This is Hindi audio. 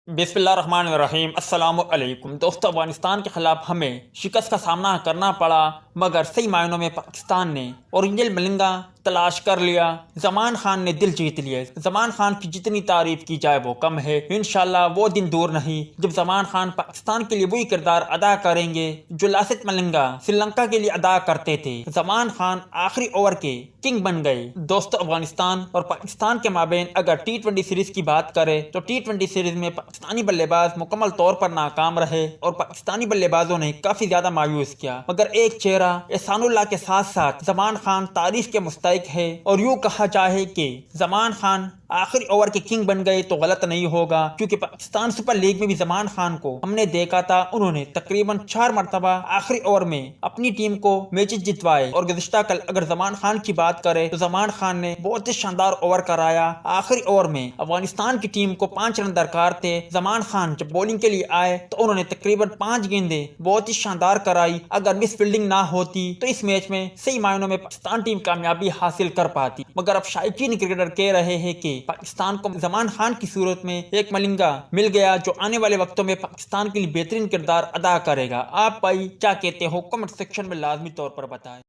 बिस्मिल्लाहिर्रहमानिर्रहीम अस्सलामुअलैकुम। दोस्तों, अफगानिस्तान के खिलाफ हमें शिकस्त का सामना करना पड़ा, मगर सही मायनों में पाकिस्तान ने ओरिजिनल मलिंगा तलाश कर लिया। जमान खान ने दिल जीत लिया। जमान खान की जितनी तारीफ की जाए वो कम है। इंशाल्लाह वो दिन दूर नहीं जब जमान खान पाकिस्तान के लिए वही किरदार अदा करेंगे जो लासिथ मलिंगा श्रीलंका के लिए अदा करते थे। जमान खान आखिरी ओवर के किंग बन गए। दोस्तों, अफगानिस्तान और पाकिस्तान के माबेन अगर T20 सीरीज की बात करें तो T20 सीरीज में पाकिस्तानी बल्लेबाज मुकम्मल तौर पर नाकाम रहे और पाकिस्तानी बल्लेबाजों ने काफी ज्यादा मायूस किया, मगर एक चेहरा एहसानुल्लाह के साथ साथ जमान खान तारीफ के मुस्तहिक है। और यूं कहा जाए कि जमान खान आखिरी ओवर के किंग बन गए तो गलत नहीं होगा, क्योंकि पाकिस्तान सुपर लीग में भी जमान खान को हमने देखा था। उन्होंने तकरीबन 4 मरतबा आखिरी ओवर में अपनी टीम को मैचेस जितवाए। और गुज़िश्ता कल अगर जमान खान की बात करें तो जमान खान ने बहुत ही शानदार ओवर कराया। आखिरी ओवर में अफगानिस्तान की टीम को 5 रन दरकार थे। जमान खान जब बॉलिंग के लिए आए तो उन्होंने तकरीबन 5 गेंदें बहुत ही शानदार कराई। अगर मिस फील्डिंग ना होती तो इस मैच में सही मायनों में पाकिस्तान टीम कामयाबी हासिल कर पाती। मगर अब शायकीन क्रिकेटर कह रहे हैं कि पाकिस्तान को जमान खान की सूरत में एक मलिंगा मिल गया जो आने वाले वक्तों में पाकिस्तान के लिए बेहतरीन किरदार अदा करेगा। आप भाई क्या कहते हो? कमेंट सेक्शन में लाजमी तौर पर बताएं।